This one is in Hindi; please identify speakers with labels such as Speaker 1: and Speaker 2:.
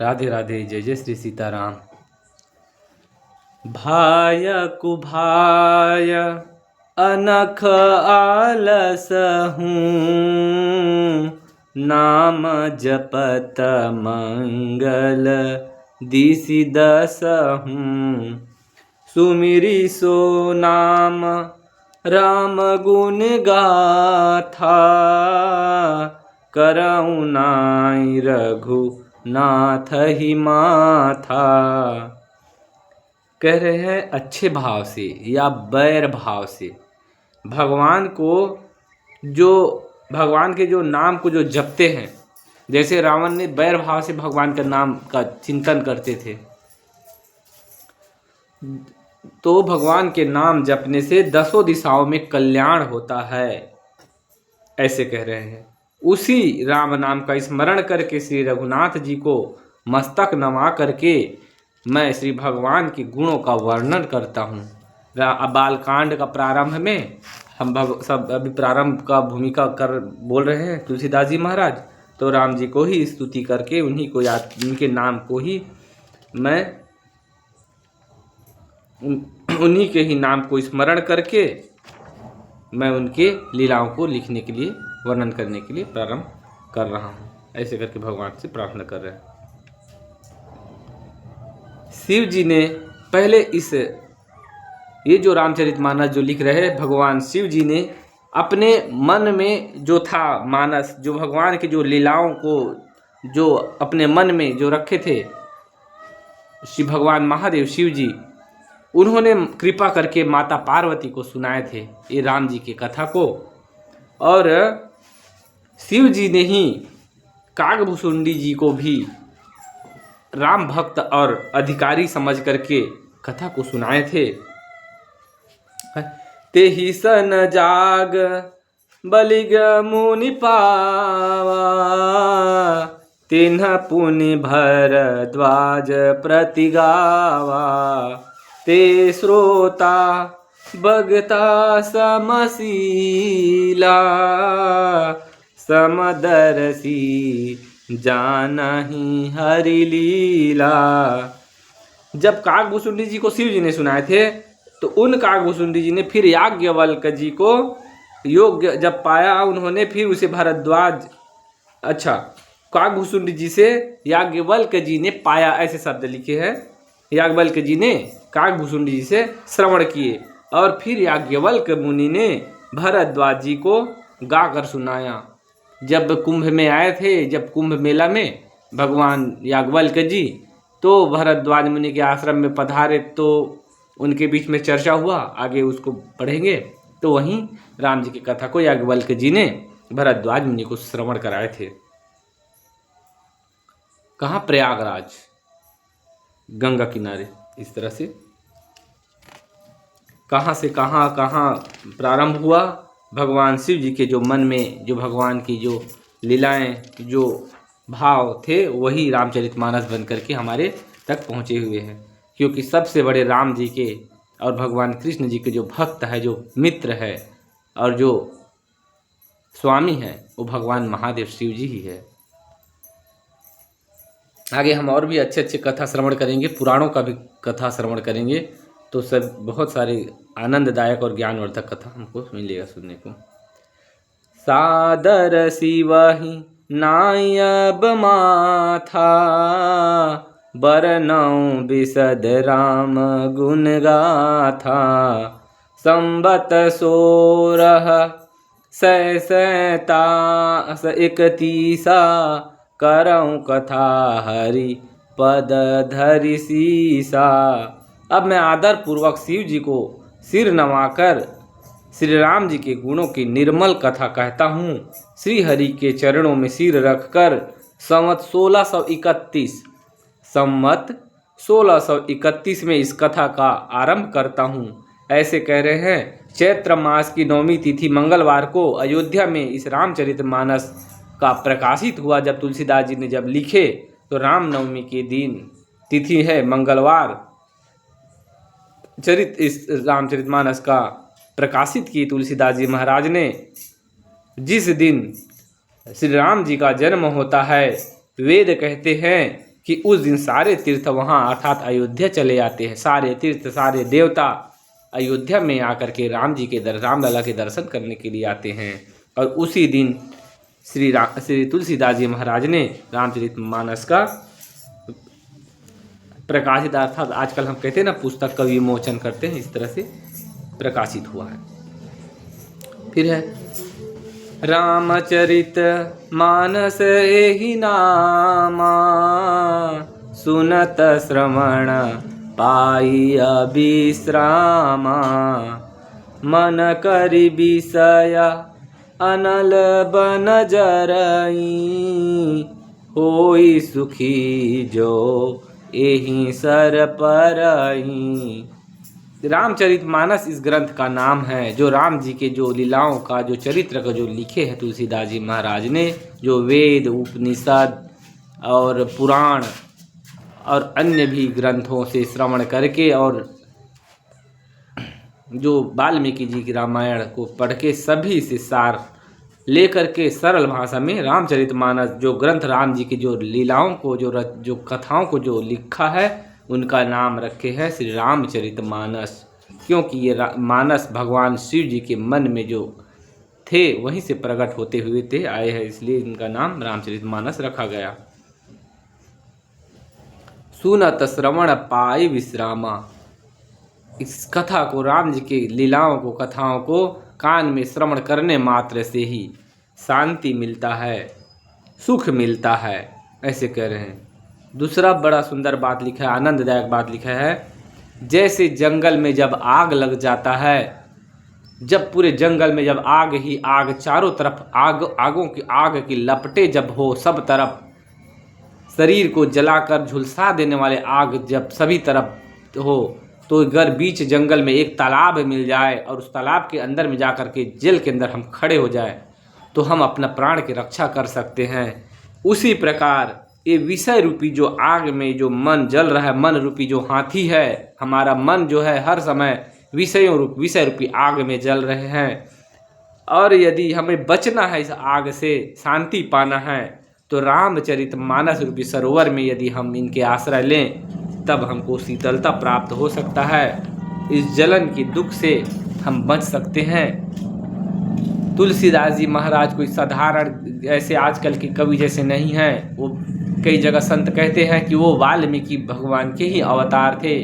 Speaker 1: राधे राधे। जय जय श्री सीताराम। भाय कुभाय अनख आलस हूँ, नाम जपत मंगल दिसि दस हूँ। सुमिरी सो नाम राम गुण गाथा, करऊँ नाई रघुनाथ ही माथा। कह रहे हैं अच्छे भाव से या बैर भाव से भगवान के जो नाम को जो जपते हैं, जैसे रावण ने बैर भाव से भगवान के नाम का चिंतन करते थे, तो भगवान के नाम जपने से 10 दिशाओं में कल्याण होता है, ऐसे कह रहे हैं। उसी राम नाम का स्मरण करके श्री रघुनाथ जी को मस्तक नवा करके मैं श्री भगवान के गुणों का वर्णन करता हूँ। बालकांड का प्रारंभ में हम सब अभी प्रारंभ का भूमिका कर बोल रहे हैं तुलसीदास जी महाराज, तो राम जी को ही स्तुति करके उन्हीं को याद, उनके नाम को ही मैं उन्हीं के ही नाम को स्मरण करके मैं उनके लीलाओं को लिखने के लिए, वर्णन करने के लिए प्रारंभ कर रहा हूँ। ऐसे करके भगवान से प्रार्थना कर रहे हैं। शिव जी ने पहले ये जो रामचरितमानस जो लिख रहे हैं, भगवान शिव जी ने अपने मन में जो था मानस, जो भगवान की जो लीलाओं को जो अपने मन में जो रखे थे, श्री भगवान महादेव शिव जी, उन्होंने कृपा करके माता पार्वती को सुनाए थे ये राम जी की कथा को। और शिव जी ने ही कागभुसुंडी जी को भी राम भक्त और अधिकारी समझ करके कथा को सुनाए थे। तेहि सन जाग बलिग मुनि पावा, तिन्ह पुनि भरद्वाज प्रति गावा। ते श्रोता भगता समशीला, समदर्शी जानहि हरि लीला। जब कागभुसुंडी जी को शिव जी ने सुनाए थे, तो उन कागभुसुंडी जी ने फिर याज्ञवल्क्य जी को योग्य जब पाया, उन्होंने फिर उसे भरद्वाज, कागभुसुंडी जी से याज्ञवल्क्य जी ने पाया, ऐसे शब्द लिखे हैं। याज्ञवल्क्य जी ने कागभुसुंडी जी से श्रवण किए और फिर याज्ञवल्क्य मुनि ने भरद्वाज जी को गाकर सुनाया। जब कुंभ में आए थे, जब कुंभ मेला में भगवान याज्ञवल्क्य जी, तो भरद्वाज मुनि के आश्रम में पधारे, तो उनके बीच में चर्चा हुआ, आगे उसको पढ़ेंगे। तो वहीं राम जी की कथा को याज्ञवल्क्य जी ने भरद्वाज मुनि को श्रवण कराए थे। कहाँ? प्रयागराज, गंगा किनारे। इस तरह से कहाँ से कहाँ प्रारंभ हुआ। भगवान शिव जी के जो मन में जो भगवान की जो लीलाएं, जो भाव थे, वही रामचरितमानस बन करके हमारे तक पहुँचे हुए हैं। क्योंकि सबसे बड़े राम जी के और भगवान कृष्ण जी के जो भक्त है, जो मित्र है और जो स्वामी है, वो भगवान महादेव शिव जी ही है। आगे हम और भी अच्छे अच्छे कथा श्रवण करेंगे, पुराणों का भी कथा श्रवण करेंगे, तो सब बहुत सारे आनंददायक और ज्ञानवर्धक कथा हमको मिलेगा सुनने को। सादर शिवहि नायब माथा, बरनऊँ बिसद राम गुण गाथा। संबत 1631 करऊँ कथा हरि पद धरि सीसा। अब मैं आदर पूर्वक शिव जी को सिर नवाकर श्री राम जी के गुणों की निर्मल कथा कहता हूँ। श्री हरि के चरणों में सिर रखकर संवत 1631 में इस कथा का आरंभ करता हूँ। ऐसे कह रहे हैं। चैत्र मास की 9वीं तिथि मंगलवार को अयोध्या में इस रामचरितमानस का प्रकाशित हुआ। जब तुलसीदास जी ने जब लिखे, तो रामनवमी के दिन तिथि है मंगलवार, इस रामचरितमानस का प्रकाशित की तुलसीदास जी महाराज ने। जिस दिन श्री राम जी का जन्म होता है, वेद कहते हैं कि उस दिन सारे तीर्थ वहाँ अर्थात अयोध्या चले आते हैं। सारे तीर्थ, सारे देवता अयोध्या में आकर के रामलला के दर्शन करने के लिए आते हैं। और उसी दिन श्री तुलसीदास जी महाराज ने रामचरितमानस का प्रकाशित, अर्थात आजकल हम कहते हैं ना पुस्तक का विमोचन करते हैं, इस तरह से प्रकाशित हुआ है। फिर है रामचरित मानस एहि नामा, सुनत श्रवण पाई अविश्रामा, मन करि विषय अनल बन जरई, होई सुखी जो एहि सर परई। रामचरितमानस इस ग्रंथ का नाम है, जो राम जी के जो लीलाओं का, जो चरित्र का जो लिखे हैं तुलसीदास जी महाराज ने, जो वेद, उपनिषद और पुराण और अन्य भी ग्रंथों से श्रवण करके और जो वाल्मीकि जी की रामायण को पढ़ के सभी से सार लेकर के सरल भाषा में रामचरितमानस जो ग्रंथ राम जी की जो लीलाओं को, जो कथाओं को जो लिखा है, उनका नाम रखे हैं श्री रामचरितमानस। क्योंकि ये मानस भगवान शिव जी के मन में जो थे वहीं से प्रकट होते हुए थे आए हैं, इसलिए इनका नाम रामचरितमानस रखा गया। सुनत श्रवण पाई विश्रामा, इस कथा को, राम जी के लीलाओं को, कथाओं को कान में श्रवण करने मात्र से ही शांति मिलता है, सुख मिलता है, ऐसे कह रहे हैं। दूसरा बड़ा सुंदर बात लिखा है, आनंददायक बात लिखा है, जैसे जंगल में जब आग लग जाता है, जब पूरे जंगल में जब आग ही आग, चारों तरफ आग की लपटें जब हो, सब तरफ शरीर को जलाकर झुलसा देने वाले आग जब सभी तरफ हो, तो अगर बीच जंगल में एक तालाब मिल जाए और उस तालाब के अंदर में जाकर के जेल के अंदर हम खड़े हो जाए तो हम अपना प्राण की रक्षा कर सकते हैं। उसी प्रकार ये विषय रूपी जो आग में जो मन जल रहा है, मन रूपी जो हाथी है, हमारा मन जो है हर समय विषय रूपी आग में जल रहे हैं। और यदि हमें बचना है इस आग से, शांति पाना है, तो रामचरितमानस रूपी सरोवर में यदि हम इनके आश्रय लें तब हमको शीतलता प्राप्त हो सकता है, इस जलन की दुख से हम बच सकते हैं। तुलसीदास जी महाराज कोई साधारण ऐसे आजकल के कवि जैसे नहीं हैं। वो कई जगह संत कहते हैं कि वो वाल्मीकि भगवान के ही अवतार थे।